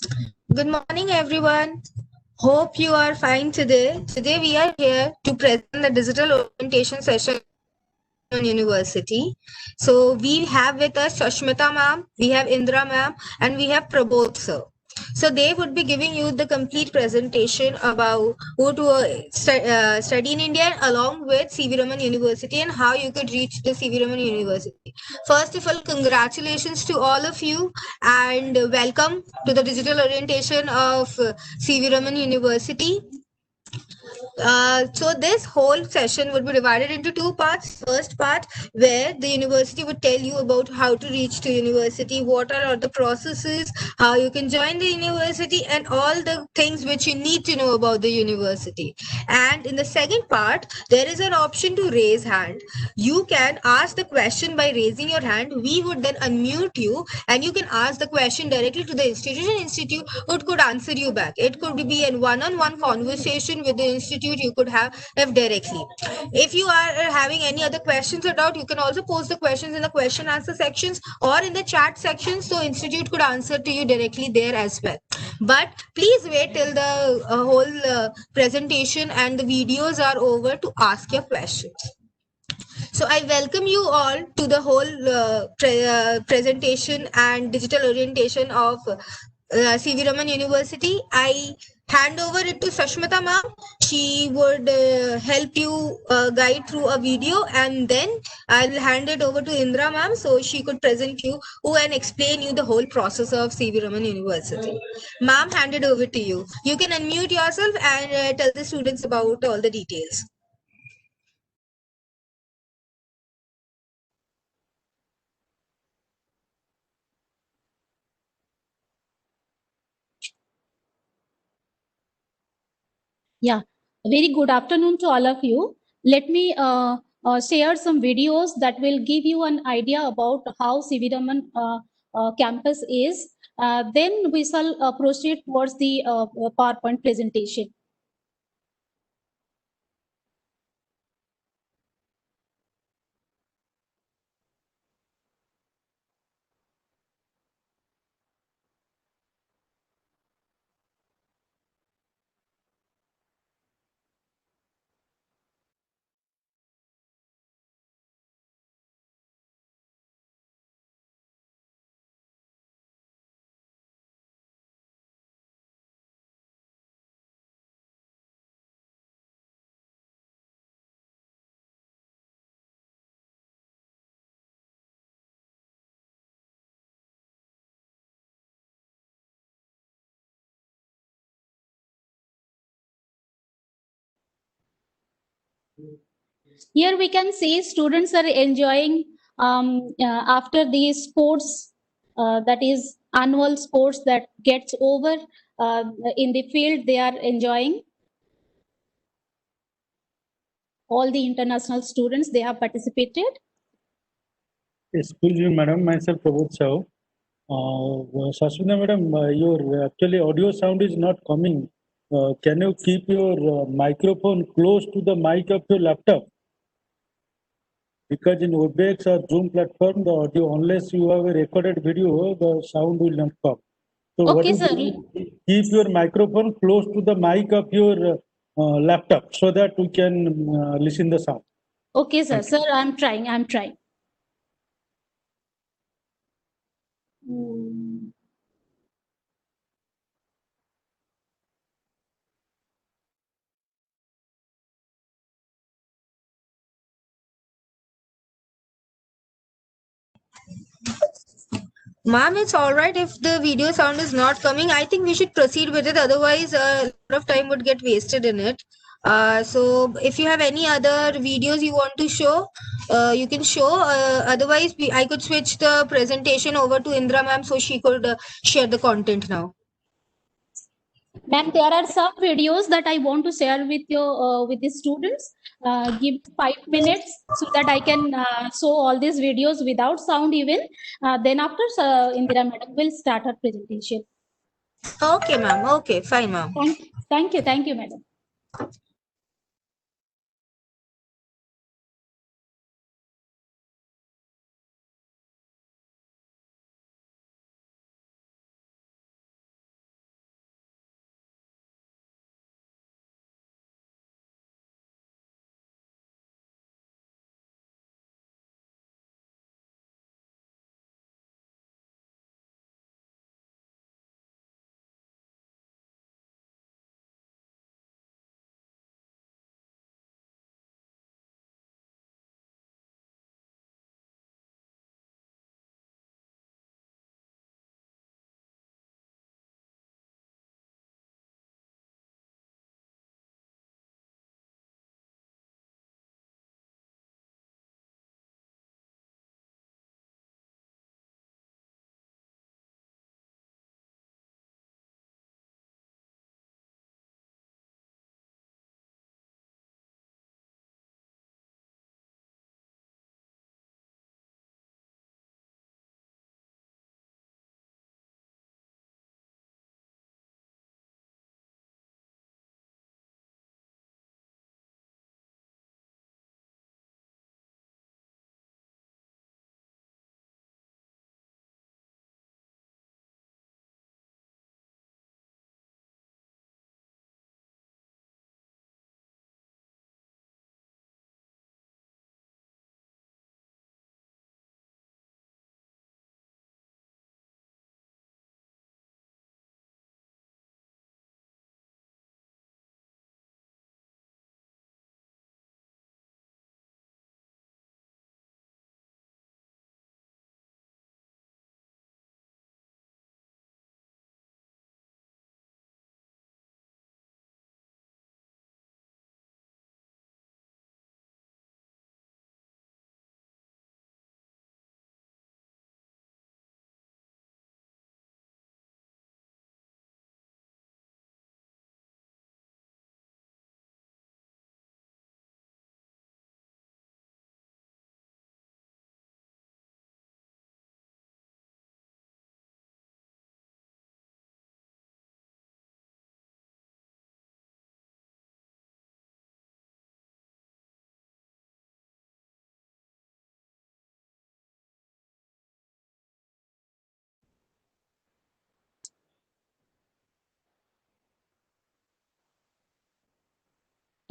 Good morning, everyone. Hope you are fine today. Today, we are here to present the digital orientation session on University. So, we have with us Shashmita ma'am, we have Indra ma'am, and we have Prabodh sir. So, they would be giving you the complete presentation about who to study in India along with C.V. Raman University and how you could reach the C.V. Raman University. First of all, congratulations to all of you and welcome to the digital orientation of C.V. Raman University. So this whole session would be divided into two parts. First part where the university would tell you about how to reach to university, what are all the processes, how you can join the university, and all the things which you need to know about the university. And in the second part, there is an option to raise hand. You can ask the question by raising your hand. We would then unmute you, and you can ask the question directly to the institution. Institute could answer you back. It could be a one-on-one conversation with the institute you could have directly. If you are having any other questions or doubt, you can also post the questions in the question answer sections or in the chat section, so institute could answer to you directly there as well. But please wait till the whole presentation and the videos are over to ask your questions. So I welcome you all to the whole presentation and digital orientation of C.V. Raman University. I hand over it to Sashmita ma'am. She would help you guide through a video, and then I'll hand it over to Indra ma'am so she could present you who and explain you the whole process of C.V. Raman University. Ma'am, hand it over to you. You can unmute yourself and tell the students about all the details. Yeah, very good afternoon to all of you. Let me share some videos that will give you an idea about how C.V. Raman campus is. Then we shall proceed towards the PowerPoint presentation. Here we can see students are enjoying after the sports, that is annual sports that gets over in the field, they are enjoying. All the international students, they have participated. Excuse me, madam. Myself, Prabodh Chao. Shashwina, madam, your actually audio sound is not coming. Can you keep your microphone close to the mic of your laptop? Because in WebEx or Zoom platform, the audio, unless you have a recorded video, the sound will not come. So what Okay, you sir. do, keep your microphone close to the mic of your laptop so that we can listen the sound. Okay, sir. Sir, I'm trying. Hmm. Ma'am, it's all right if the video sound is not coming. I think we should proceed with it. Otherwise, a lot of time would get wasted in it. So, if you have any other videos you want to show, you can show. Otherwise, I could switch the presentation over to Indra ma'am so she could share the content now. Ma'am, there are some videos that I want to share with you, with the students. Give 5 minutes so that I can show all these videos without sound even. Then after Indira madam will start her presentation. Okay, ma'am. Okay, fine, ma'am. Thank you, madam.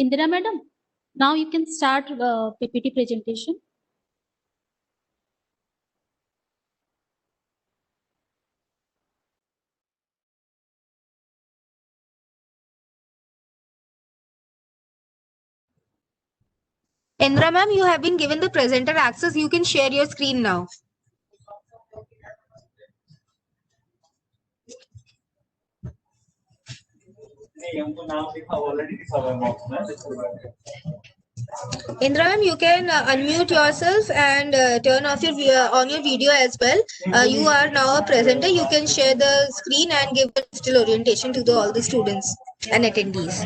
Indira madam, now you can start PPT presentation. Indra ma'am, you have been given the presenter access. You can share your screen now. Indra ma'am, you can unmute yourself and turn off your on your video as well. You are now a presenter. You can share the screen and give the digital orientation to all the students and attendees.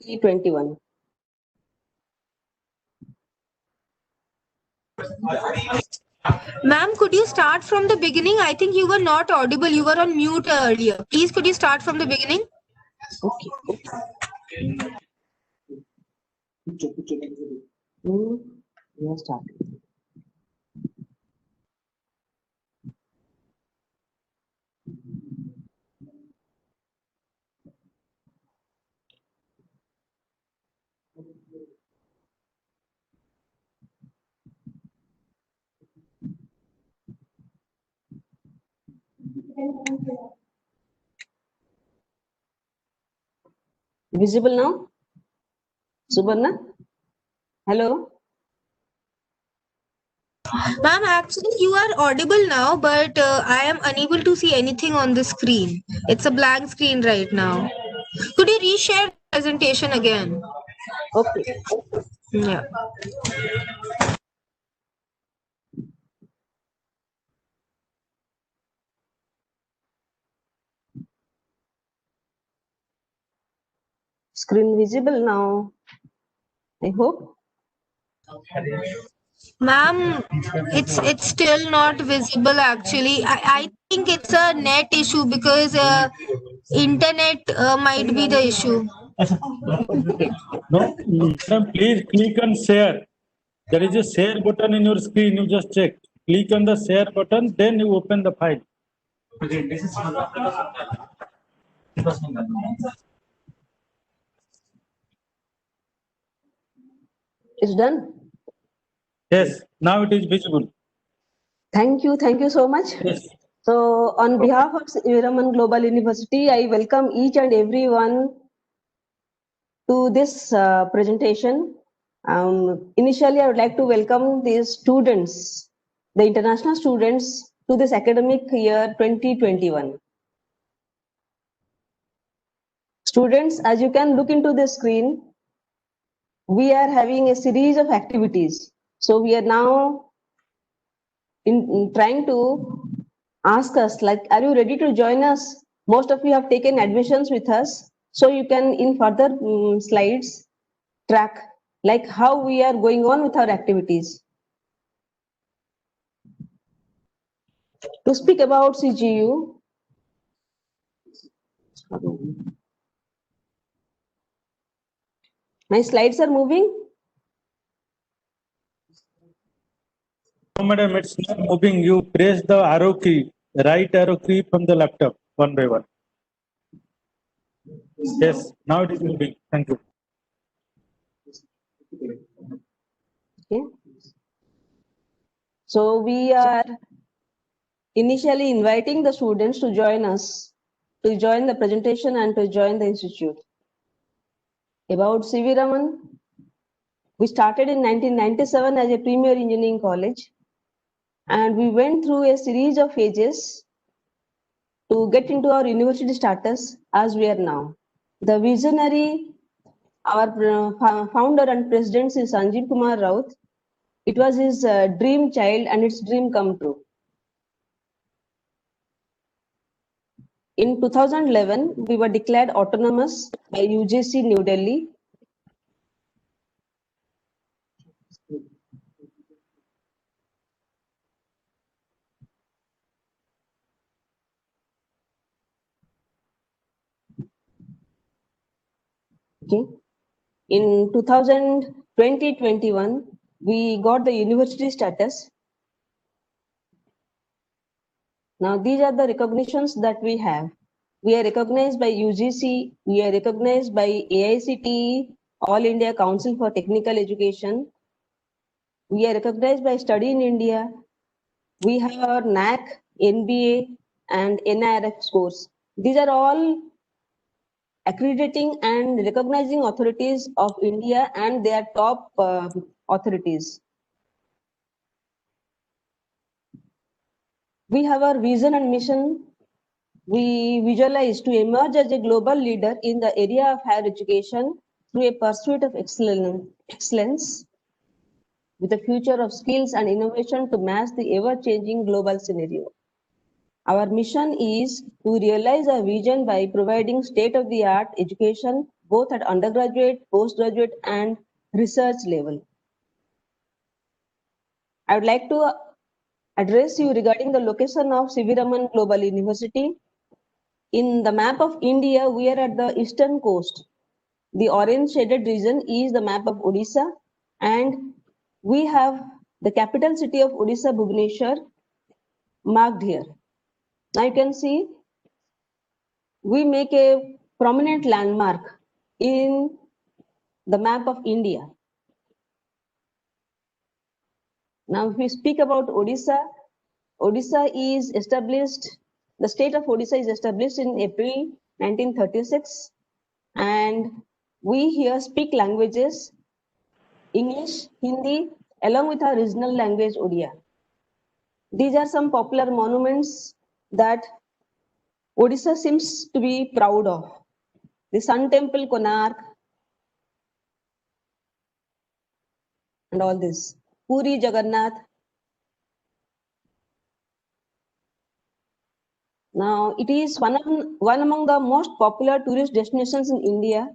(2021). Ma'am, could you start from the beginning? I think you were not audible. You were on mute earlier. Please, could you start from the beginning? Okay. We are starting. Visible now? Subarna? Hello? Ma'am, actually, you are audible now, but I am unable to see anything on the screen. It's a blank screen right now. Could you reshare the presentation again? Okay. Yeah. Screen visible now, I hope. Ma'am, it's still not visible actually. I think it's a net issue because internet might be the issue. No, madam, please click on share. There is a share button in your screen. You just check. Click on the share button, then you open the file. It's done. Yes, now it is visible. Thank you so much. Yes. So, on behalf of Environment Global University, I welcome each and everyone to this presentation. Initially, I would like to welcome the students, the international students, to this academic year 2021. Students, as you can look into the screen, we are having a series of activities. So we are now in trying to ask us, like, are you ready to join us? Most of you have taken admissions with us. So you can, in further slides, track like how we are going on with our activities. To speak about CGU, my slides are moving. No, madam, it's not moving. You press the arrow key, right arrow key from the laptop, one by one. Yes, now it is moving. Thank you. Okay. So we are initially inviting the students to join us, to join the presentation and to join the institute. About CV Raman, we started in 1997 as a premier engineering college, and we went through a series of phases to get into our university status as we are now. The visionary, our founder and president is Sanjeev Kumar Raut. It was his dream child and its dream come true. In 2011, we were declared autonomous by UGC New Delhi. Okay. In 2020-21, we got the university status. Now, these are the recognitions that we have. We are recognized by UGC, we are recognized by AICTE, All India Council for Technical Education. We are recognized by Study in India. We have our NAC, NBA, and NIRF scores. These are all accrediting and recognizing authorities of India, and they are top authorities. We have our vision and mission. We visualize to emerge as a global leader in the area of higher education through a pursuit of excellence with a future of skills and innovation to match the ever-changing global scenario. Our mission is to realize our vision by providing state-of-the-art education both at undergraduate, postgraduate, and research level. I would like to address you regarding the location of C.V. Raman Global University. In the map of India, we are at the eastern coast. The orange shaded region is the map of Odisha, and we have the capital city of Odisha, Bhubaneswar, marked here. Now you can see we make a prominent landmark in the map of India. Now, if we speak about Odisha, Odisha is established, the state of Odisha is established in April 1936, and we here speak languages English, Hindi, along with our regional language Odia. These are some popular monuments that Odisha seems to be proud of. The Sun Temple, Konark, and all this. Puri, Jagannath. Now, it is one among the most popular tourist destinations in India.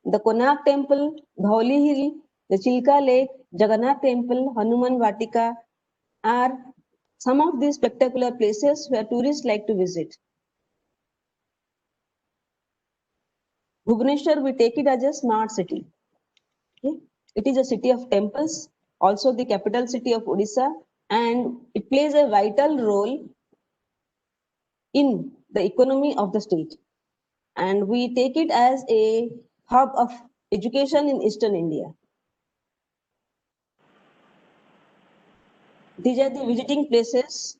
The Konark Temple, Dhauli Hill, the Chilka Lake, Jagannath Temple, Hanuman Vatika are some of these spectacular places where tourists like to visit. Bhubaneswar, we take it as a smart city. Okay? It is a city of temples, also the capital city of Odisha, and it plays a vital role in the economy of the state. And we take it as a hub of education in Eastern India. These are the visiting places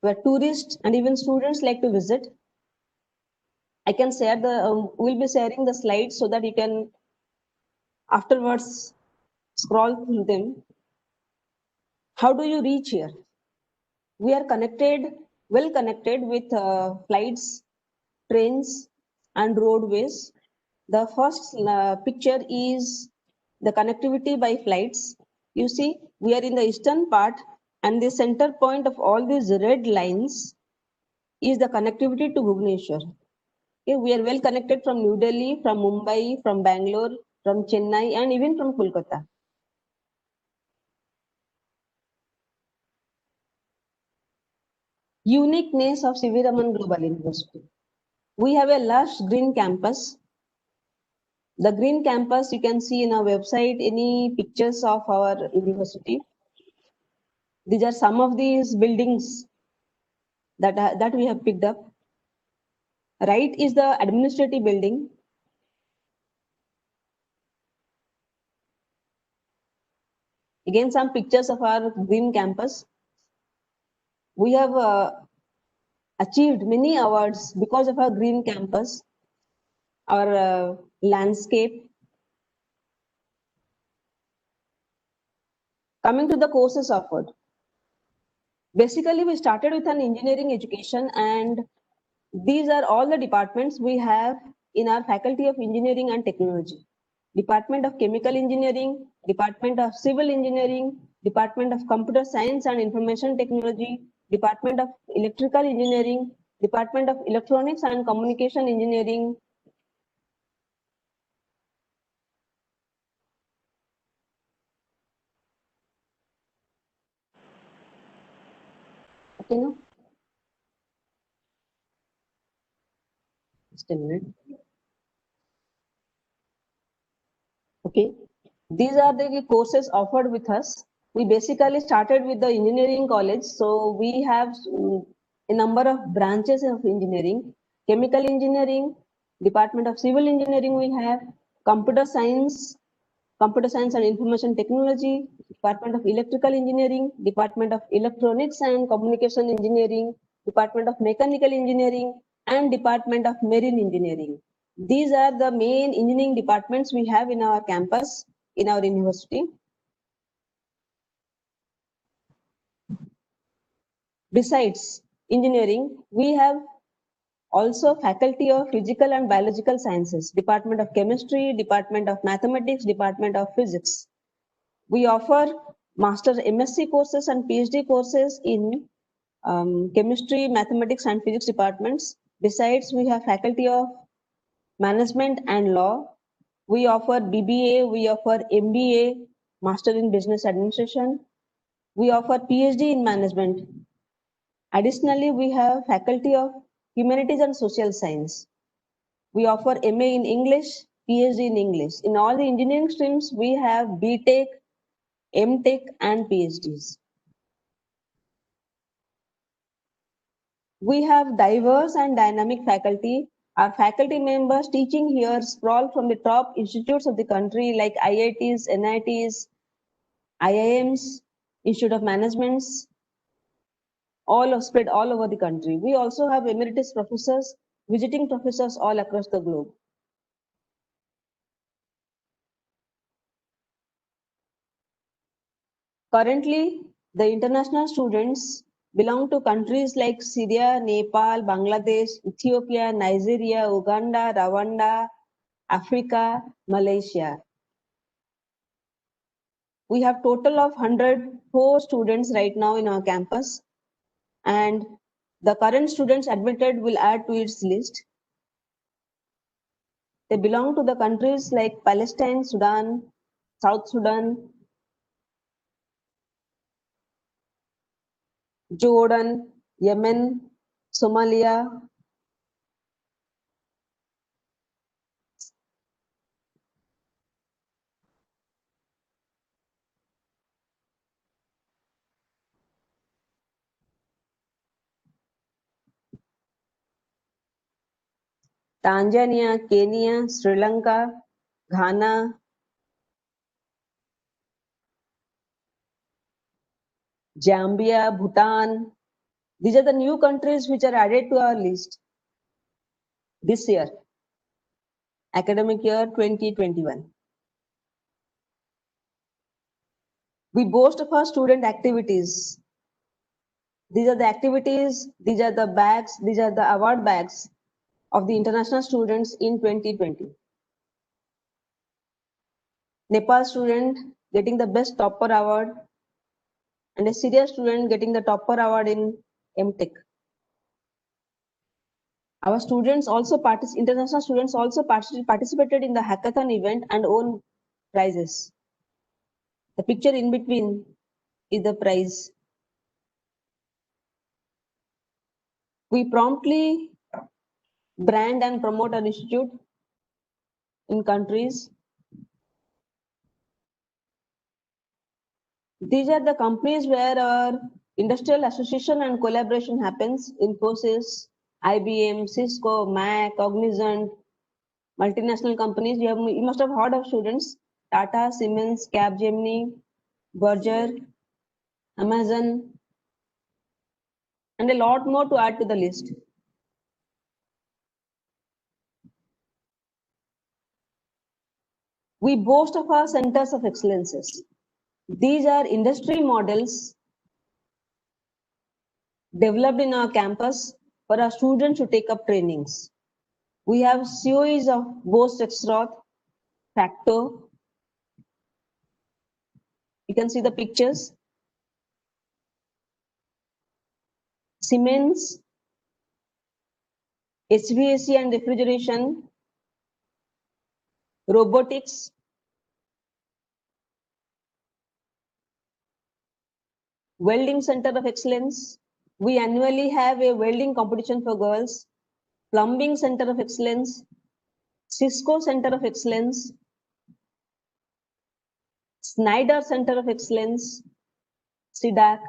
where tourists and even students like to visit. I can share we'll be sharing the slides so that you can afterwards scroll through them. How do you reach here? We are connected, well connected with flights, trains, and roadways. The first picture is the connectivity by flights. You see, we are in the eastern part, and the center point of all these red lines is the connectivity to Bhubaneswar. Okay, we are well connected from New Delhi, from Mumbai, from Bangalore, from Chennai, and even from Kolkata. Uniqueness of C.V. Raman Global University. We have a lush green campus. The green campus, you can see in our website any pictures of our university. These are some of these buildings that we have picked up. Right is the administrative building. Again, some pictures of our green campus. We have achieved many awards because of our green campus, our landscape. Coming to the courses offered. Basically, we started with an engineering education, and these are all the departments we have in our Faculty of Engineering and Technology. Department of Chemical Engineering, Department of Civil Engineering, Department of Computer Science and Information Technology, Department of Electrical Engineering, Department of Electronics and Communication Engineering. Okay, no? Just a minute. Okay, these are the courses offered with us. We basically started with the engineering college, so we have a number of branches of engineering: chemical engineering, department of civil engineering, we have computer science and information technology, department of electrical engineering, department of electronics and communication engineering, department of mechanical engineering, and department of marine engineering. These are the main engineering departments we have in our campus, in our university. Besides engineering, we have also faculty of physical and biological sciences, department of chemistry, department of mathematics, department of physics. We offer master MSc courses and PhD courses in chemistry, mathematics, and physics departments. Besides, we have faculty of management and law. We offer BBA, we offer MBA, Master in Business Administration. We offer PhD in management. Additionally, we have faculty of humanities and social science. We offer MA in English, PhD in English. In all the engineering streams, we have BTech, MTech, and PhDs. We have diverse and dynamic faculty. Our faculty members teaching here sprawl from the top institutes of the country like IITs, NITs, IIMs, Institute of Managements, all are spread all over the country. We also have emeritus professors, visiting professors all across the globe. Currently, the international students belong to countries like Syria, Nepal, Bangladesh, Ethiopia, Nigeria, Uganda, Rwanda, Africa, Malaysia. We have total of 104 students right now in our campus, and the current students admitted will add to its list. They belong to the countries like Palestine, Sudan, South Sudan, Jordan, Yemen, Somalia, Tanzania, Kenya, Sri Lanka, Ghana, Zambia, Bhutan. These are the new countries which are added to our list this year, academic year 2021. We boast of our student activities. These are the activities, these are the bags, these are the award bags of the international students in 2020. Nepal student getting the best topper award, and a Syria student getting the topper award in MTech. Our students also international students also participated in the hackathon event and won prizes. The picture in between is the prize. We promptly brand and promote our institute in countries. These are the companies where our industrial association and collaboration happens: Infosys, IBM, Cisco, Mac, Cognizant, multinational companies. You must have heard of students: Tata, Siemens, Capgemini, Berger, Amazon, and a lot more to add to the list. We boast of our centers of excellences. These are industry models developed in our campus for our students to take up trainings. We have COEs of Bose Rexroth, Facto. You can see the pictures. Siemens, HVAC and refrigeration, robotics, welding center of excellence. We annually have a welding competition for girls, plumbing center of excellence, Cisco center of excellence, Snyder Center of Excellence, SIDAC,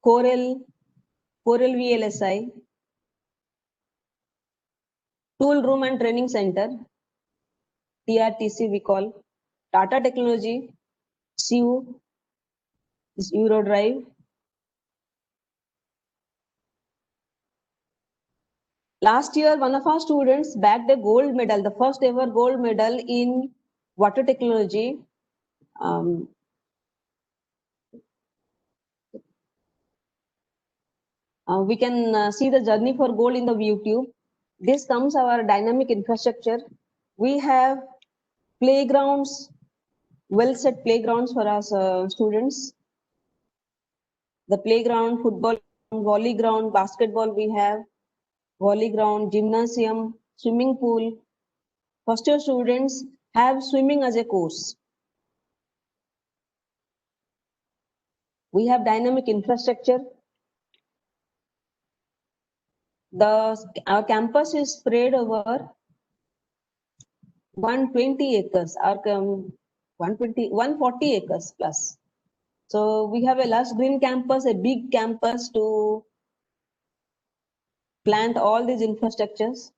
Corel VLSI, Tool Room and Training Center, TRTC we call, Tata Technology, CU, is Eurodrive. Last year, one of our students bagged a gold medal, the first ever gold medal in water technology. We can see the journey for gold in the YouTube. This comes our dynamic infrastructure. We have playgrounds, well set playgrounds for our students. The playground, football, volley ground, basketball we have, volley ground, gymnasium, swimming pool. First year students have swimming as a course. We have dynamic infrastructure. Our campus is spread over 120 acres, or 140 acres plus. So we have a lush green campus, a big campus to plant all these infrastructures.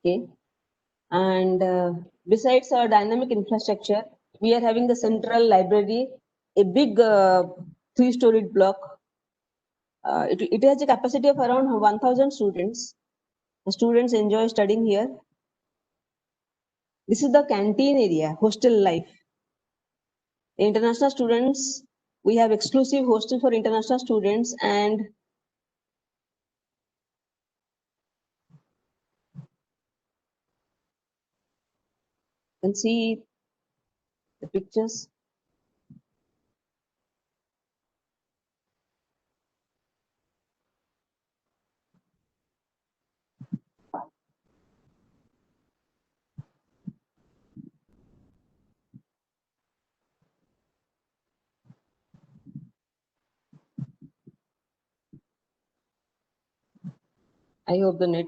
Okay. And besides our dynamic infrastructure, we are having the central library, a big 3-storied block. It has a capacity of around 1,000 students. The students enjoy studying here. This is the canteen area, hostel life. The international students, we have exclusive hostel for international students, and you can see the pictures. I hope the net.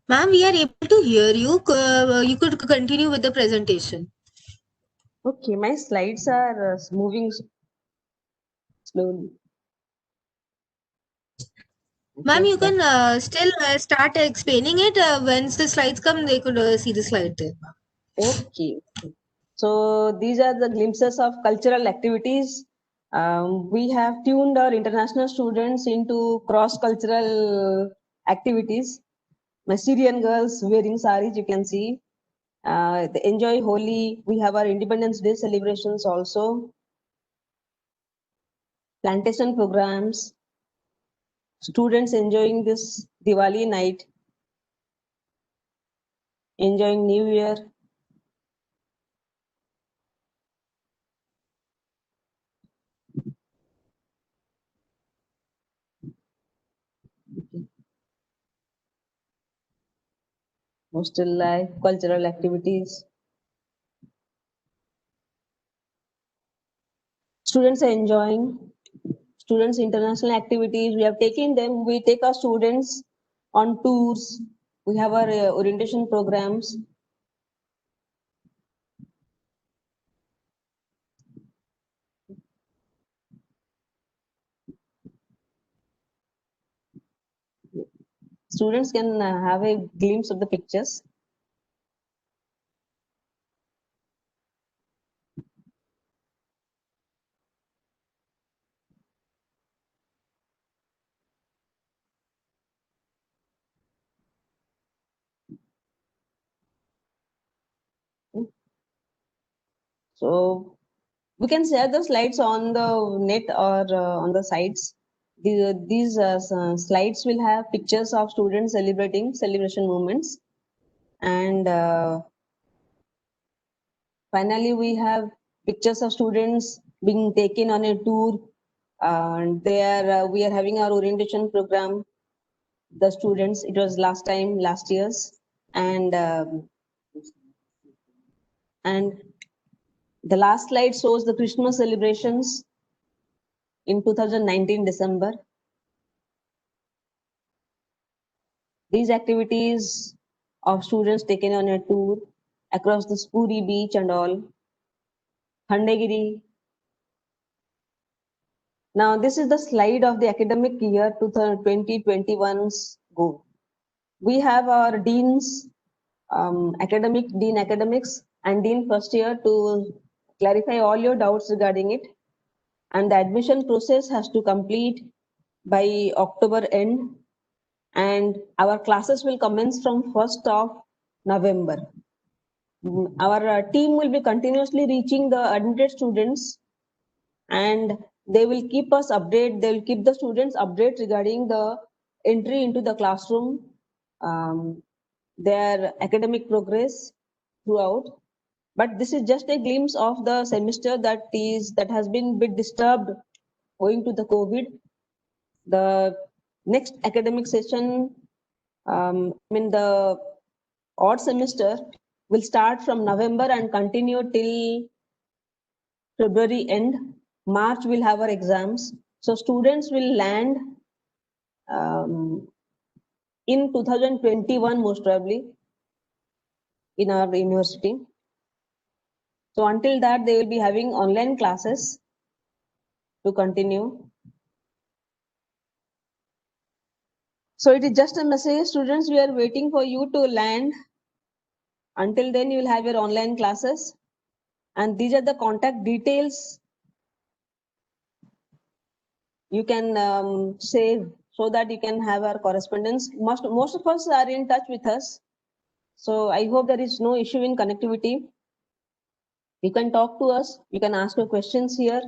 Ma'am, we are able to hear you. You could continue with the presentation. Okay, my slides are moving slowly. Ma'am, Okay, you can still start explaining it. Once the slides come, they could see the slide there. okay. So these are the glimpses of cultural activities. We have tuned our international students into cross-cultural activities. My Syrian girls wearing saris, you can see. They enjoy Holi. We have our Independence Day celebrations also. Plantation programs. Students enjoying this Diwali night. Enjoying New Year. Hostel life, cultural activities. Students are enjoying students international activities. We have taken them. We take our students on tours. We have our orientation programs. Students can have a glimpse of the pictures. So we can share the slides on the net or on the sites. These slides will have pictures of students celebrating celebration moments, and finally we have pictures of students being taken on a tour, and there we are having our orientation program. The students, it was last year's, and the last slide shows the Christmas celebrations in 2019 December. These activities of students taken on a tour across the Spuri beach and all, Khandagiri. Now this is the slide of the academic year 2021's goal. We have our deans, dean academics and dean first year to clarify all your doubts regarding it. And the admission process has to complete by October end, and our classes will commence from 1st of November. Our team will be continuously reaching the admitted students, and they will keep us update. They will keep the students update regarding the entry into the classroom, their academic progress throughout. But this is just a glimpse of the semester that has been a bit disturbed owing to the COVID. The next academic session, the odd semester will start from November and continue till February end. March we'll have our exams. So students will land in 2021 most probably in our university. So until that, they will be having online classes to continue. So it is just a message, students, we are waiting for you to land. Until then, you will have your online classes. And these are the contact details you can save so that you can have our correspondence. Most of us are in touch with us. So I hope there is no issue in connectivity. You can talk to us, you can ask your questions here,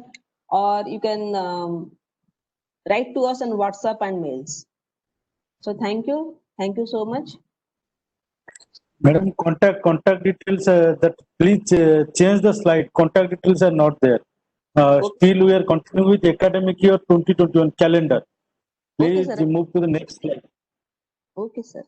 or you can write to us on WhatsApp and mails. So thank you so much. Madam, contact details that please change the slide. Contact details are not there. Okay. Still we are continuing with academic year 2021 calendar. Please Okay, sir. move to the next slide. Okay, sir.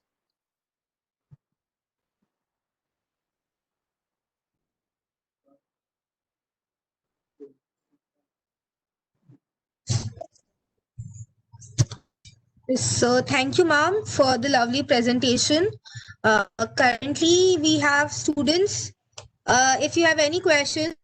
So thank you, ma'am, for the lovely presentation. Currently, we have students. If you have any questions,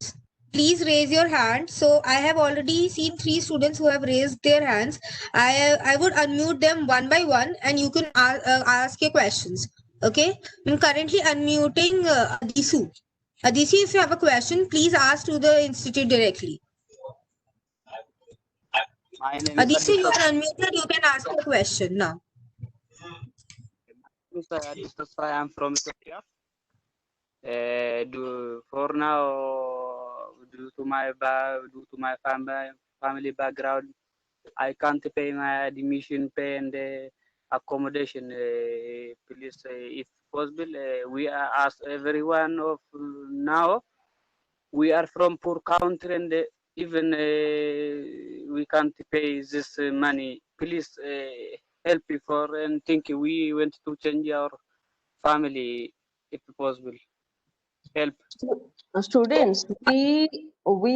please raise your hand. So I have already seen 3 students who have raised their hands. I would unmute them one by one, and you can ask your questions. Okay. I'm currently unmuting Adisu. Adisu, if you have a question, please ask to the institute directly. My name is Adisu, you are unmuted. You can ask a question now. Mr. Aditya, I am from Ethiopia. For now, due to my family background, I can't pay my admission pay and accommodation. Please, if possible, we are ask everyone of now. We are from poor country and even we can't pay this money. Please help me for and think we want to change our family if possible. Help. Students, we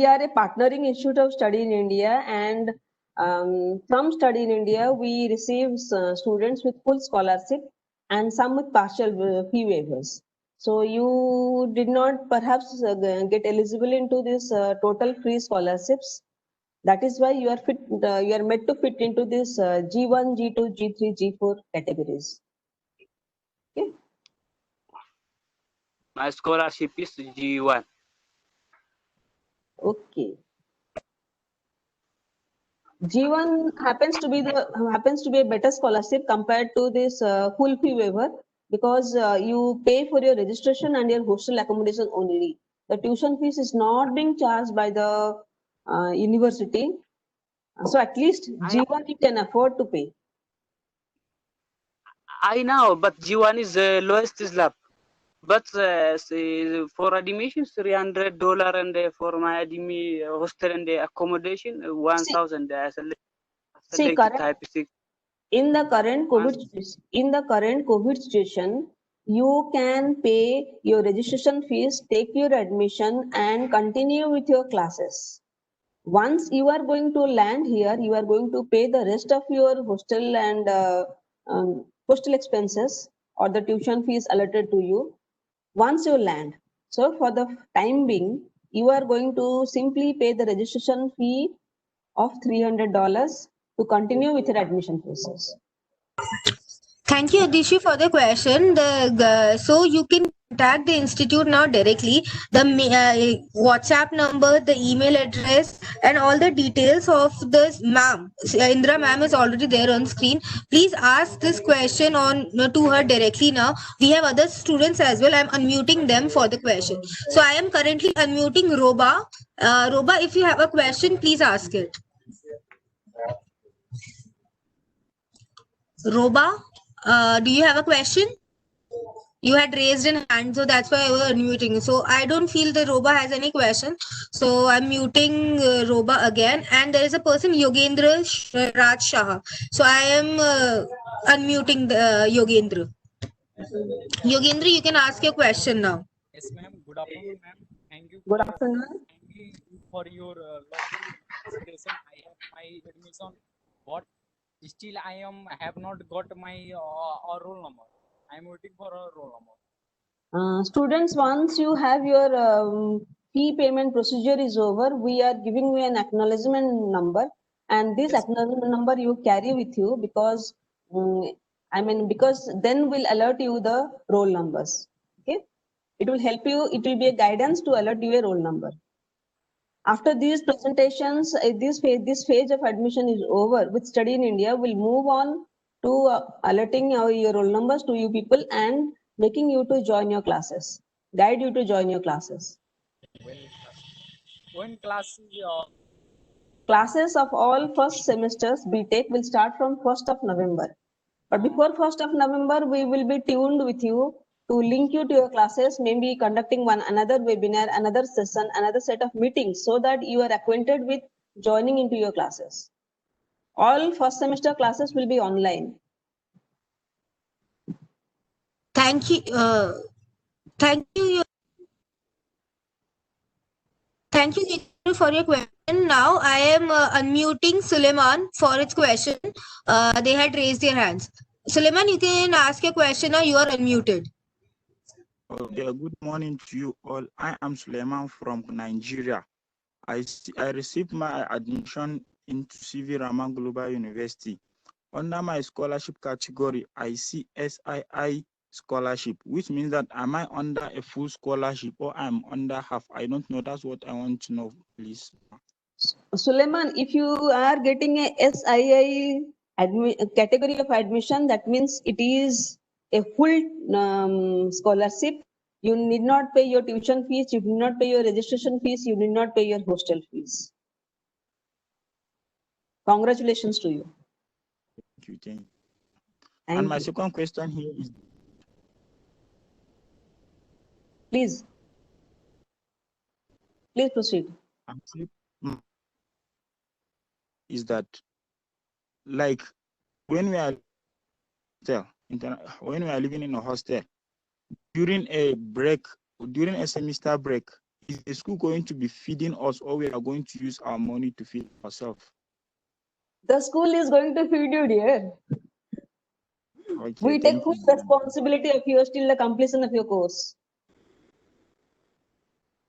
are a partnering institute of study in India, and from Study in India, we receive students with full scholarship and some with partial fee waivers. So you did not perhaps get eligible into this total free scholarships. That is why you are fit. You are meant to fit into this G1, G2, G3, G4 categories. Okay. My scholarship is G1. Okay. G1 happens to be a better scholarship compared to this full fee waiver, because you pay for your registration and your hostel accommodation only. the tuition fees is not being charged by the university. So at least G1 you can afford to pay. I know, but G1 is the lowest slab. But for admission, $300, and for my hostel and the accommodation, 1,000. See, Select type 6. in the current COVID situation, you can pay your registration fees, take your admission, and continue with your classes. Once you are going to land here, you are going to pay the rest of your hostel and hostel expenses or the tuition fees allotted to you once you land. So for the time being, you are going to simply pay the registration fee of $300 to continue with your admission process. Thank you, Adishi, for the question. So you can contact the institute now directly. The WhatsApp number, the email address, and all the details of this ma'am. Indra ma'am is already there on screen. Please ask this question on to her directly now. We have other students as well. I'm unmuting them for the question. So I am currently unmuting Roba. Roba, if you have a question, please ask it. Roba, do you have a question? You had raised an hand, so that's why I was unmuting. So I don't feel the Roba has any question. So I'm muting Roba again. And there is a person, Yogendra Raj Shah. So I am unmuting the Yogendra. Yogendra, you can ask your question now. Yes, ma'am. Good afternoon, ma'am. Thank you. Good afternoon. Thank you for your lovely presentation. I have my admission, but still I have not got my roll number. I am waiting for a roll number. Students, once you have your fee payment procedure is over, we are giving you an acknowledgement number, and this acknowledgement number you carry with you because because then we'll alert you the roll numbers. Okay, it will help you. It will be a guidance to alert you a roll number. After these presentations, this phase of admission is over with Study in India. We'll move on to alerting your roll numbers to you people and making you to join your classes, guide you to join your classes. When classes? Classes of all first semesters BTech will start from 1st of November. But before 1st of November, we will be tuned with you to link you to your classes, maybe conducting another webinar, another session, another set of meetings so that you are acquainted with joining into your classes. All first semester classes will be online. Thank you. Thank you. Thank you for your question. Now I am unmuting Suleiman for its question. They had raised their hands. Suleiman, you can ask your question now. You are unmuted. Okay, good morning to you all. I am Suleiman from Nigeria. I received my admission into CV Raman Global University. Under my scholarship category, I see SII scholarship, which means that am I under a full scholarship or I'm under half? I don't know. That's what I want to know, please. Suleiman, if you are getting a SII category of admission, that means it is a full scholarship. You need not pay your tuition fees, you need not pay your registration fees, you need not pay your hostel fees. Congratulations to you. Thank you. Thank you. And my second question here is, please proceed. Is that like when we are living in a hostel during a semester break, is the school going to be feeding us or we are going to use our money to feed ourselves? The school is going to feed you, dear. Okay, we take full responsibility of yours till the completion of your course.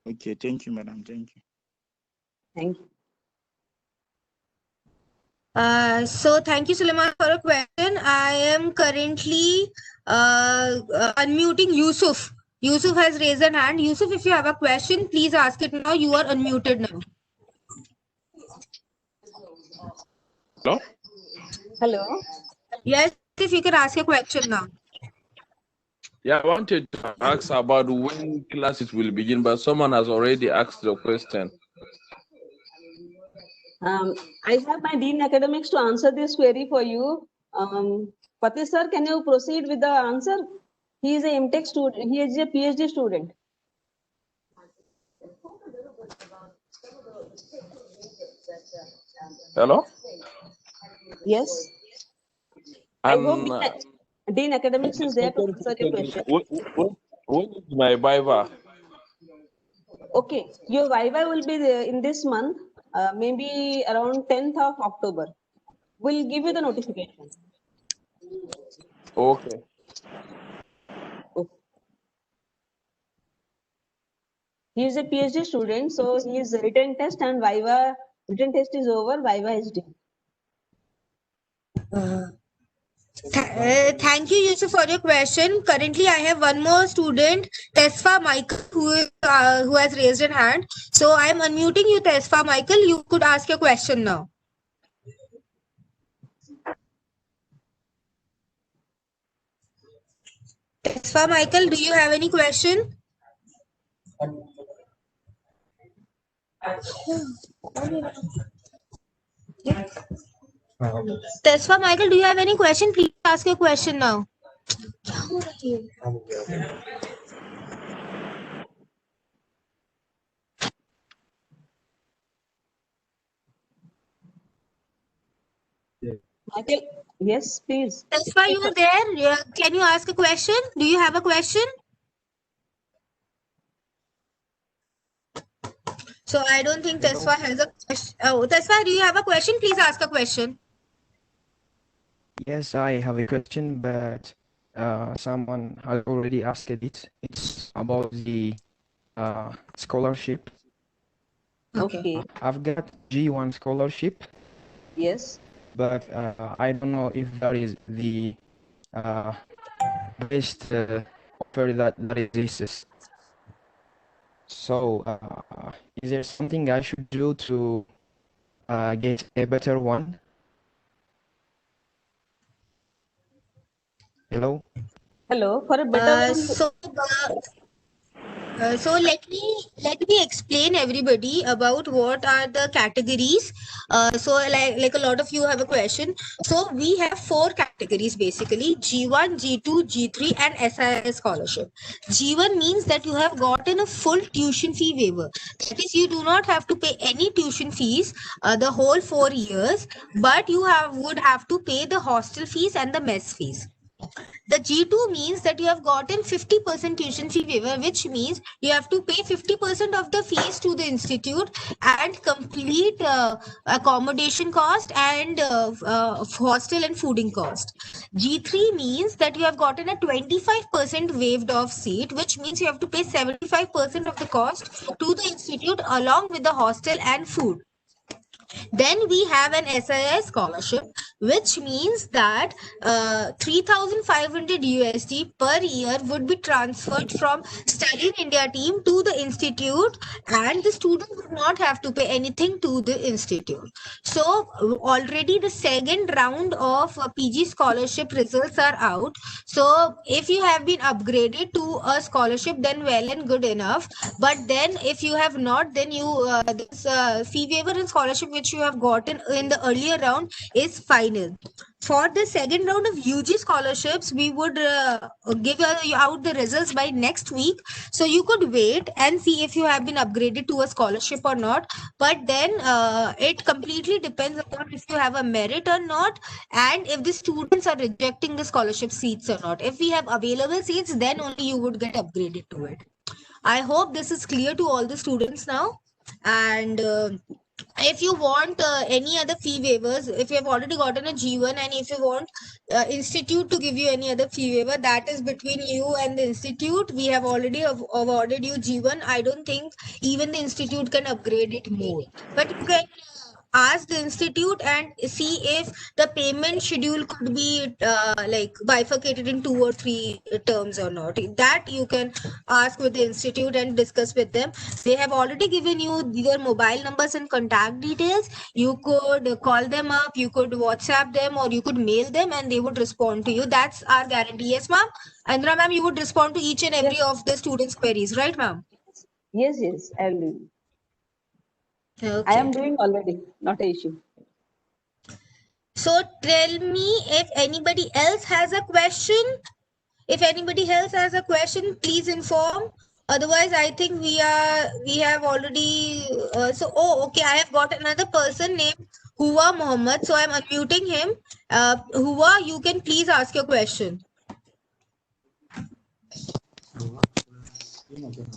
Okay, thank you, madam. Thank you. Thank you. So thank you, Suleiman, for a question. I am currently unmuting Yusuf. Yusuf has raised an hand. Yusuf, if you have a question, please ask it now. You are unmuted now. Hello? Hello. Yes, if you can ask your question now. Yeah, I wanted to ask about when classes will begin, but someone has already asked the question. I have my Dean Academics to answer this query for you. Pati sir, can you proceed with the answer? He is a MTech student. He is a PhD student. Hello? Yes. I hope And Dean Academics is there to second answer your question. when is my Viva? Okay, your Viva will be there in this month, maybe around 10th of October. We'll give you the notification. Okay. He is a PhD student, so his written test and Viva, written test is over, Viva is due. Thank you, Yusuf, for your question. Currently, I have one more student, Tesfa Michael, who has raised a hand. So I am unmuting you, Tesfa Michael. You could ask your question now. Tesfa Michael, do you have any question? Tesfa Michael, do you have any question? Please ask your question now. Michael, yes, please. Tesfa, you are there? Yeah. Can you ask a question? Do you have a question? So I don't think Tesfa has a question. Oh, Tesfa, do you have a question? Please ask a question. Yes, I have a question, but someone has already asked it. It's about the scholarship. Okay. I've got G1 scholarship, Yes. but I don't know if that is the best offer that exists. So, is there something I should do to get a better one? Hello? Hello, for a better one. So let me explain everybody about what are the categories. So like a lot of you have a question. So we have 4 categories basically: G1, G2, G3, and SIS scholarship. G1 means that you have gotten a full tuition fee waiver. That is, you do not have to pay any tuition fees the whole 4 years, but you would have to pay the hostel fees and the mess fees. The G2 means that you have gotten 50% tuition fee waiver, which means you have to pay 50% of the fees to the institute and complete accommodation cost and hostel and fooding cost. G3 means that you have gotten a 25% waived off seat, which means you have to pay 75% of the cost to the institute along with the hostel and food. Then we have an SIS scholarship, which means that 3,500 USD per year would be transferred from Study in India team to the institute, and the student would not have to pay anything to the institute. So already the second round of PG scholarship results are out. So if you have been upgraded to a scholarship, then well and good enough. But then if you have not, then you this fee waiver and scholarship which you have gotten in the earlier round is final. For the second round of UG scholarships, we would give out the results by next week. So you could wait and see if you have been upgraded to a scholarship or not. But then it completely depends upon if you have a merit or not, and if the students are rejecting the scholarship seats or not. If we have available seats, then only you would get upgraded to it. I hope this is clear to all the students now. And if you want any other fee waivers, if you have already gotten a G1, and if you want institute to give you any other fee waiver, that is between you and the institute. We have already awarded you G1. I don't think even the institute can upgrade it more. But you can ask the institute and see if the payment schedule could be like bifurcated in 2 or 3 terms or not. That you can ask with the institute and discuss with them. They have already given you their mobile numbers and contact details. You could call them up, you could WhatsApp them, or you could mail them, and they would respond to you. That's our guarantee. Yes, ma'am. Andra ma'am, you would respond to each and every of the students' queries, right, ma'am? Yes, yes, I will do. I Okay. am doing already, not an issue. So tell me if anybody else has a question. If anybody else has a question, please inform. Otherwise, I think we have already. Okay, I have got another person named Hua Mohammed. So I'm unmuting him. Hua, you can please ask your question.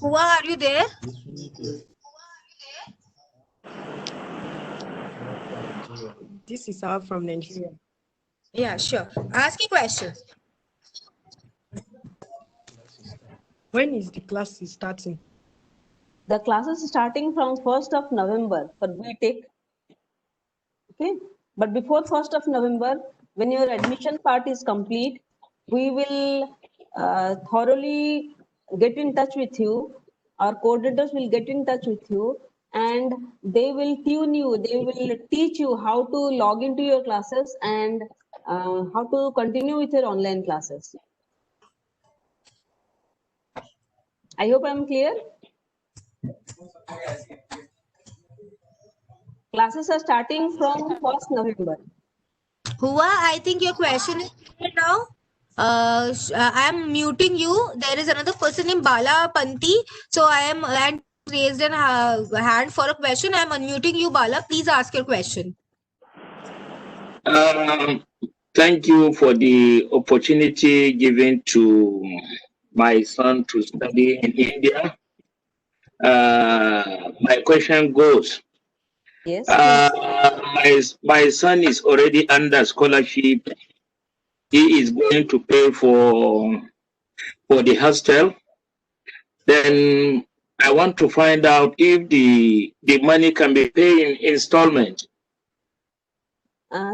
Hua, are you there? This is all from Nigeria. Yeah, sure. Ask your question. When is the class starting? The class is starting from 1st of November for BTech. Okay, but before 1st of November, when your admission part is complete, we will thoroughly get in touch with you. Our coordinators will get in touch with you, and they will tune you. They will teach you how to log into your classes and how to continue with your online classes. I hope I'm clear. Classes are starting from 1st November. Hua, I think your question is clear now. I am muting you. There is another person named Bala Panti. So I am and raised a hand for a question. I am unmuting you, Bala. Please ask your question. Thank you for the opportunity given to my son to study in India. My question goes, Yes. my son is already under scholarship. He is going to pay for the hostel. Then I want to find out if the money can be paid in installment.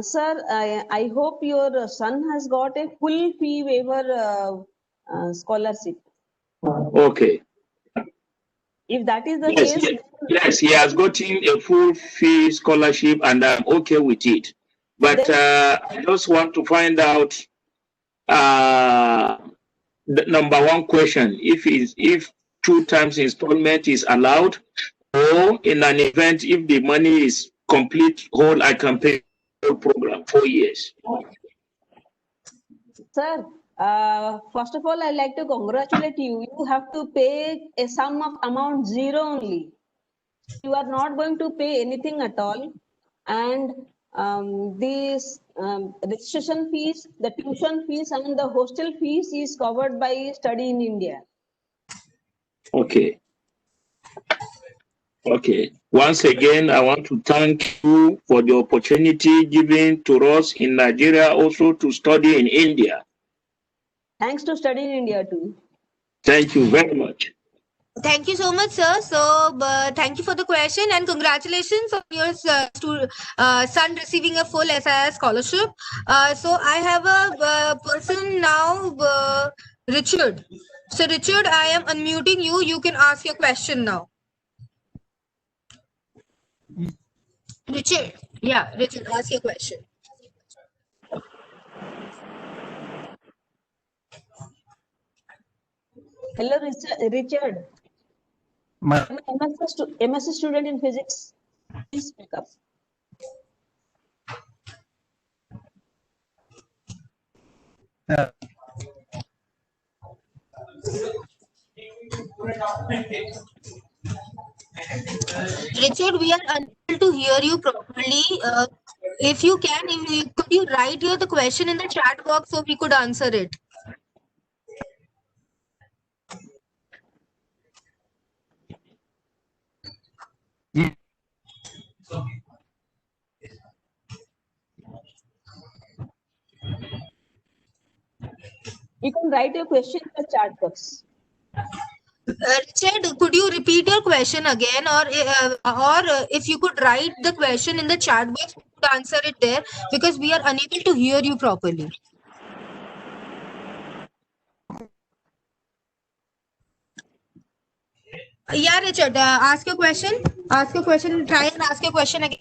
Sir, I hope your son has got a full fee waiver scholarship. Okay. If that is the Yes, case, yes, he has gotten a full fee scholarship, and I'm okay with it. But I just want to find out the number one question: if 2 times installment is allowed, or in an event if the money is complete whole, I can pay the whole program 4 years. sir, first of all, I'd like to congratulate you. You have to pay a sum of amount 0 only. You are not going to pay anything at all. And these registration fees, the tuition fees, and the hostel fees is covered by Study in India. Okay. Okay. Once again, I want to thank you for the opportunity given to us in Nigeria also to study in India. Thanks to Study in India too. Thank you very much. Thank you so much, sir. So, thank you for the question and congratulations on your son receiving a full SIR scholarship. So, I have a person now, Richard. So, Richard, I am unmuting you. You can ask your question now. Richard, yeah, Richard, ask your question. Hello, Richard. I'm an MSc student in physics. Please speak up. Richard, we are unable to hear you properly. If you can, could you write here the question in the chat box so we could answer it? You can write your question in the chat box. Richard, could you repeat your question again, or if you could write the question in the chat box, we could answer it there because we are unable to hear you properly. Yeah, Richard, ask your question. Ask your question. Try and ask your question again.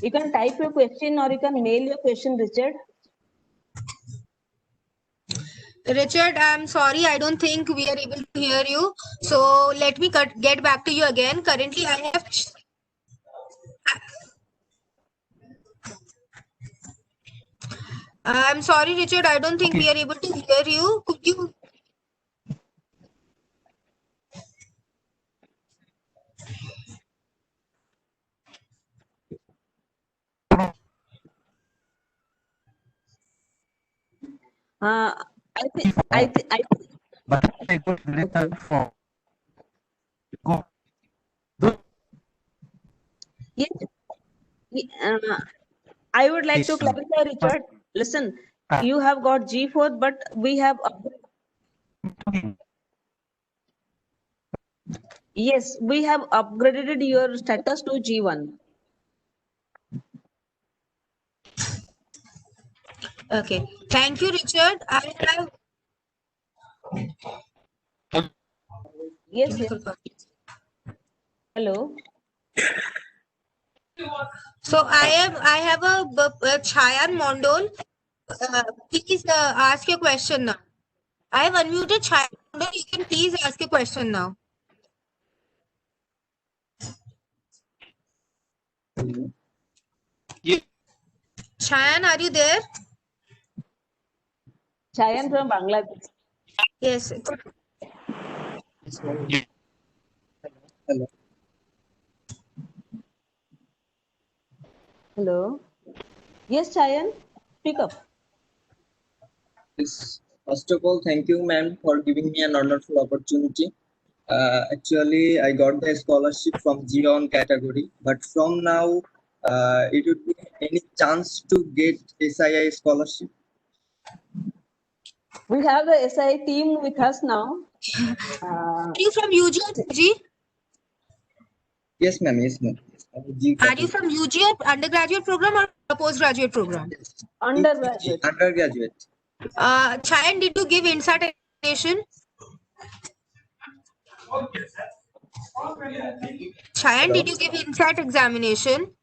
You can type your question or you can mail your question, Richard. Richard, I'm sorry, I don't think we are able to hear you. So let me get back to you again. Currently, I have. I'm sorry, Richard, I don't think we are able to hear you. Could you? I think But I got letter from go. yes. I would like to Yes. clarify, Richard. Listen, you have got G4, but we have yes, we have upgraded your status to G1. Okay. Thank you, Richard. I have. Yes, yes. Hello. So I have a Chayan Mondol. Please ask your question now. I have unmuted Chayan Mondol. You can please ask your question now. Chayan, are you there? Chayan from Bangladesh. Yes. Hello. Hello. Yes, Chayan, speak up. Yes. First of all, thank you, ma'am, for giving me an wonderful opportunity. Actually, I got the scholarship from G1 category, but from now, it would be any chance to get SII scholarship? We have the SI team with us now. Are you from UG or PG? Yes, ma'am. Yes, ma'am. Are you from UG or undergraduate program or postgraduate program? Undergraduate. Undergraduate. Chayan, did you give INSAT examination? Chayan, did you give INSAT examination?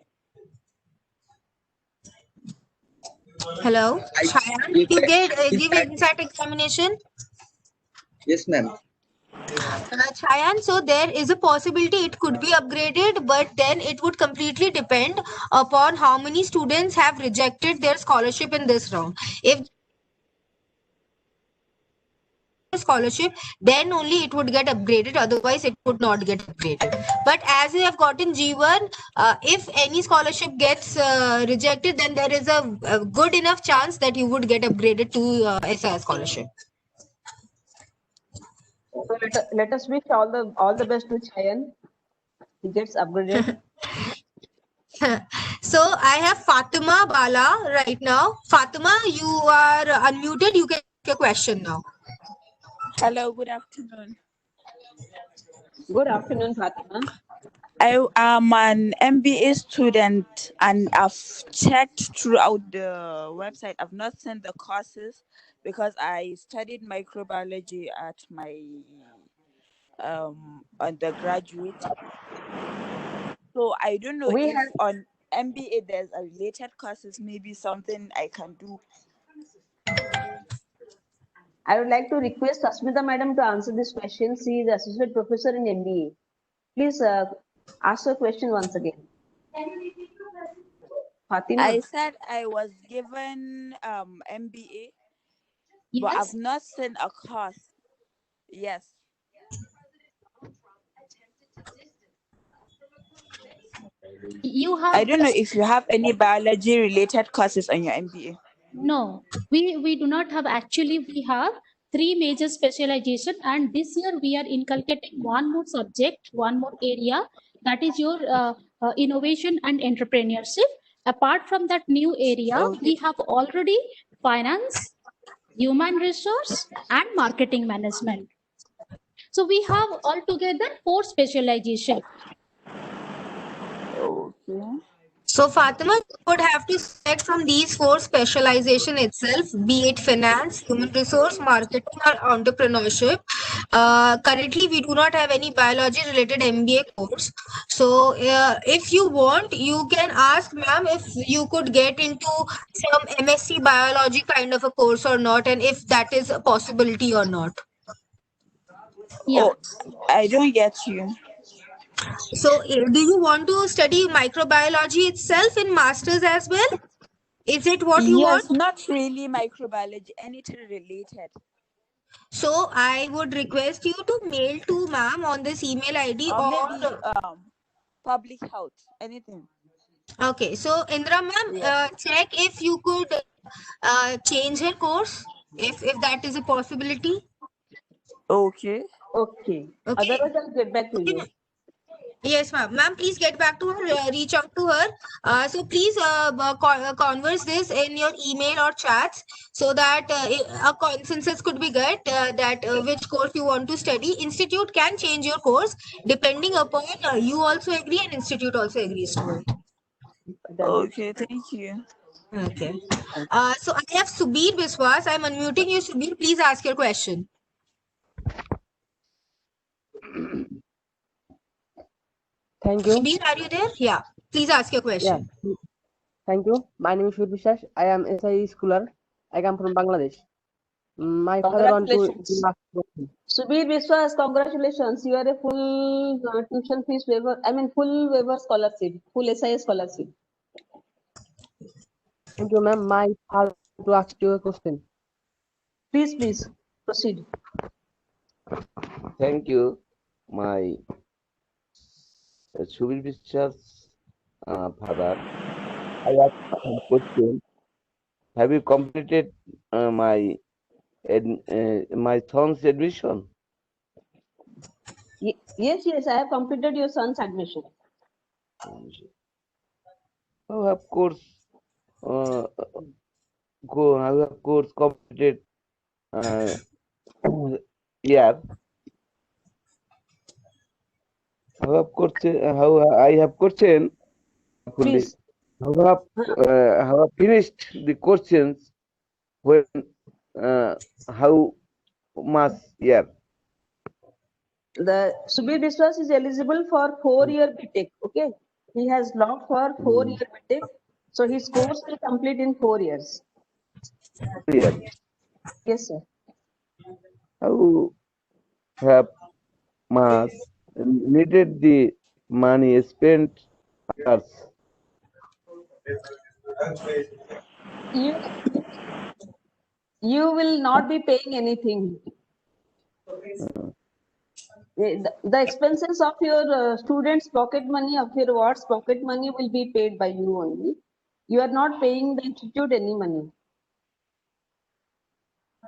Hello? Chayan, did you give INSAT examination? Yes, ma'am. Chayan, so there is a possibility it could be upgraded, but then it would completely depend upon how many students have rejected their scholarship in this round. If scholarship, then only it would get upgraded, otherwise it would not get upgraded. But as you have gotten G1, if any scholarship gets rejected, then there is a good enough chance that you would get upgraded to SI scholarship. So let us wish all the best to Chayan. He gets upgraded. So I have Fatima Bala right now. Fatima, you are unmuted. You can ask your question now. Hello, good afternoon. Good afternoon, Fatima. I am an MBA student and I've checked throughout the website. I've not seen the courses because I studied microbiology at my undergraduate. So I don't know if on MBA there's a related courses, maybe something I can do. I would like to request Asmita madam to answer this question. She is associate professor in MBA. Please ask your question once again. Fatima. I said I was given MBA, but I've not seen a course. Yes. You have. I don't know if you have any biology related courses on your MBA. No, we do not have. Actually, we have 3 major specialization, and this year we are inculcating one more subject, one more area, that is your innovation and entrepreneurship. Apart from that new area, we have already finance, human resource, and marketing management. So we have altogether 4 specialization. Okay. So Fatima, you would have to select from these 4 specialization itself, be it finance, human resource, marketing, or entrepreneurship. Currently, we do not have any biology related MBA course. So if you want, you can ask ma'am if you could get into some MSc biology kind of a course or not, and if that is a possibility or not. Yeah. Oh, I don't get you. So, do you want to study microbiology itself in masters as well? Is it what you want? Yes, not really microbiology, anything related. So, I would request you to mail to ma'am on this email ID Or or. maybe public health, anything. Okay, so Indra ma'am, Yes. check if you could change her course, if that is a possibility. Okay. Okay. Okay. Otherwise, I'll get back to you. Yes, ma'am. Ma'am, please get back to her, reach out to her. So please converse this in your email or chats so that a consensus could be get that which course you want to study. Institute can change your course depending upon you also agree and institute also agrees to it. Okay, thank you. Okay. So I have Subir Biswas. I'm unmuting you, Subir. Please ask your question. Thank you. Subir, are you there? Yeah. Please ask your question. Yeah. Thank you. My name is Shubir Biswas. I am SI schooler. I come from Bangladesh. My father want to ask question. Subir Biswas, congratulations. You are a full tuition fees waiver. I mean, full waiver scholarship, full SIS scholarship. Thank you, ma'am. My father to ask you a question. Please proceed. Thank you, my Shubir Biswas father. I have a question. Have you completed my son's admission? Yes, I have completed your son's admission. Oh, of course. I have course completed year. I have question. Please. How have finished the questions when how much year? The Subir Biswas is eligible for 4-year BTech. Okay, he has logged for 4-year BTech, so his course will complete in 4 years. Yes, sir. How have much needed the money spent others? You will not be paying anything. The expenses of your students' pocket money, of your ward's pocket money will be paid by you only. You are not paying the institute any money.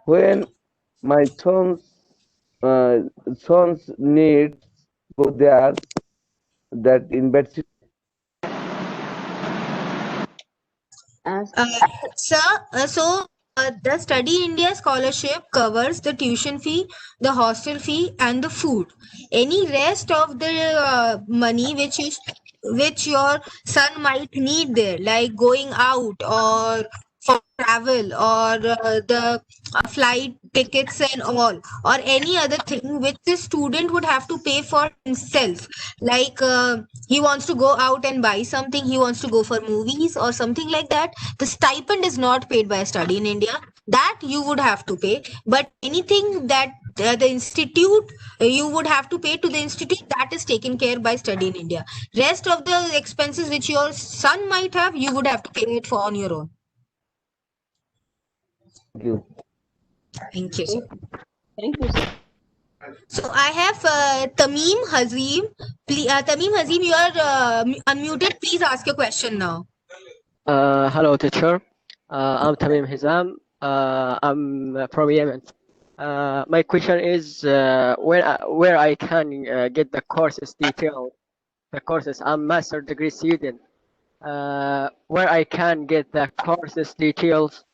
When my son's needs go there, that university. Sir, the Study India scholarship covers the tuition fee, the hostel fee, and the food. Any rest of the money which your son might need there, like going out or for travel or the flight tickets and all, or any other thing which the student would have to pay for himself, like he wants to go out and buy something, he wants to go for movies or something like that, the stipend is not paid by Study in India, that you would have to pay. But anything that the institute you would have to pay to the institute, that is taken care by Study in India. Rest of the expenses which your son might have, you would have to pay it for on your own. Thank you. Thank you, sir. Thank you, sir. So I have Tamim Hazim. Tamim Hazim, you are unmuted. Please ask your question now. Hello, teacher. I'm Tamim Hazam. I'm from Yemen. My question is where I can get the courses detail. The courses. I'm master degree student. Where I can get the courses details.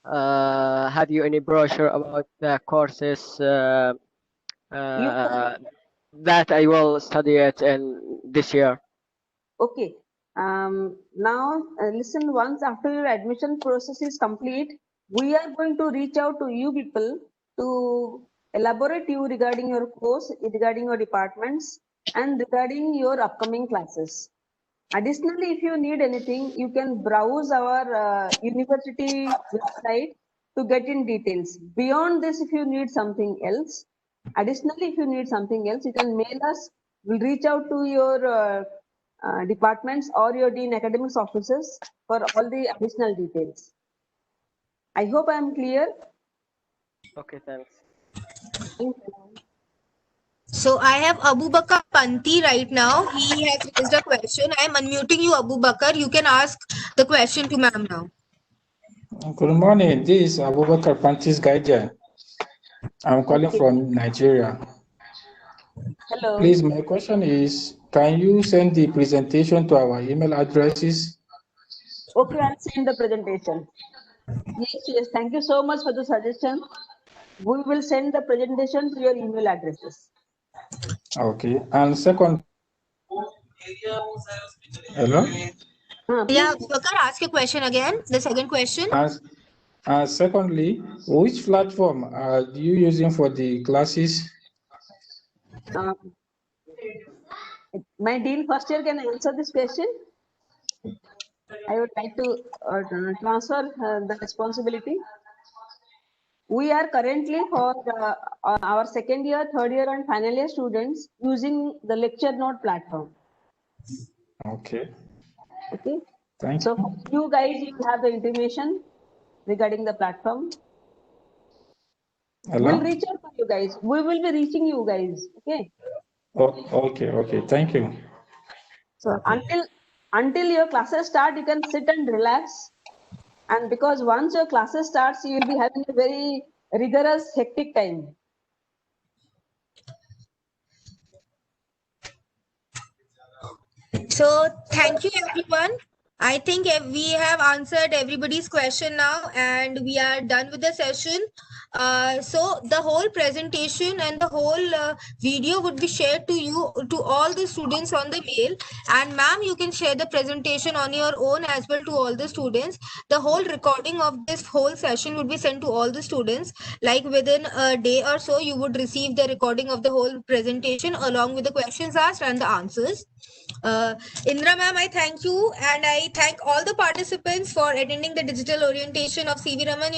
Have you any brochure about the courses that I will study it in this year? Okay. Now listen, once after your admission process is complete, we are going to reach out to you people to elaborate you regarding your course, regarding your departments, and regarding your upcoming classes. Additionally, if you need anything, you can browse our university website to get in details. Beyond this, if you need something else, additionally, if you need something else, you can mail us. We'll reach out to your departments or your dean academics officers for all the additional details. I hope I am clear. Okay, thanks. Thank you. So I have Abu Bakar Panti right now. He has raised a question. I am unmuting you, Abu Bakar. You can ask the question to ma'am now. Good morning. This is Abubakar Pantis Gaija. I'm calling from Nigeria. Hello. Please, my question is, can you send the presentation to our email addresses? Okay, I'll send the presentation. Yes. Thank you so much for the suggestion. We will send the presentation to your email addresses. Okay. And second, hello? Yeah, Abu Bakar, ask your question again. The second question. And secondly, which platform are you using for the classes? My dean first year can answer this question. I would like to transfer the responsibility. We are currently for our second year, third year, and final year students using the lecture note platform. Okay. Okay. Thank so for you guys, you have the information regarding the platform. Hello? We'll reach out to you guys. We will be reaching you guys. Okay. Okay. Thank you. So until your classes start, you can sit and relax. And because once your classes starts, you will be having a very rigorous, hectic time. So thank you, everyone. I think we have answered everybody's question now, and we are done with the session. So the whole presentation and the whole video would be shared to you, to all the students on the mail. And ma'am, you can share the presentation on your own as well to all the students. The whole recording of this whole session would be sent to all the students. Like within a day or so, you would receive the recording of the whole presentation along with the questions asked and the answers. Indra ma'am, I thank you, and I thank all the participants for attending the digital orientation of C.V. Raman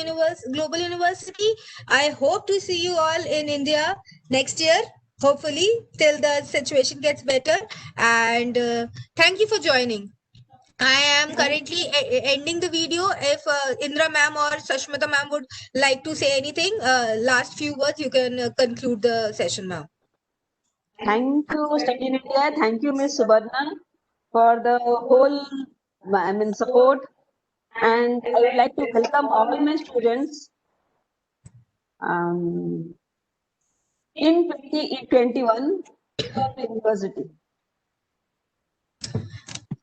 Global University. I hope to see you all in India next year, hopefully, till the situation gets better. And thank you for joining. I am currently ending the video. If Indra ma'am or Sashmita ma'am would like to say anything, last few words, you can conclude the session, ma'am. Thank you, Study in India. Thank you, Ms. Subarna, for the whole support. And I would like to welcome all my students in 2021 to the university.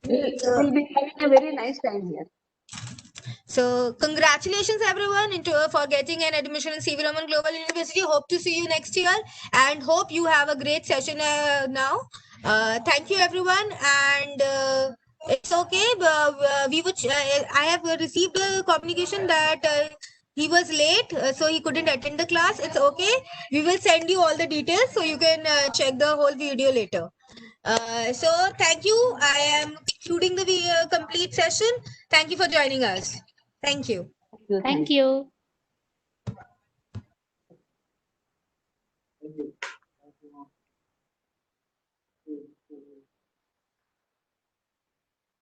We'll be having a very nice time here. So congratulations everyone for getting an admission in C.V. Raman Global University. Hope to see you next year and hope you have a great session now. Thank you everyone, and it's okay. I have received a communication that he was late, so he couldn't attend the class. It's okay. We will send you all the details so you can check the whole video later. So thank you. I am concluding the complete session. Thank you for joining us. Thank you. Thank you.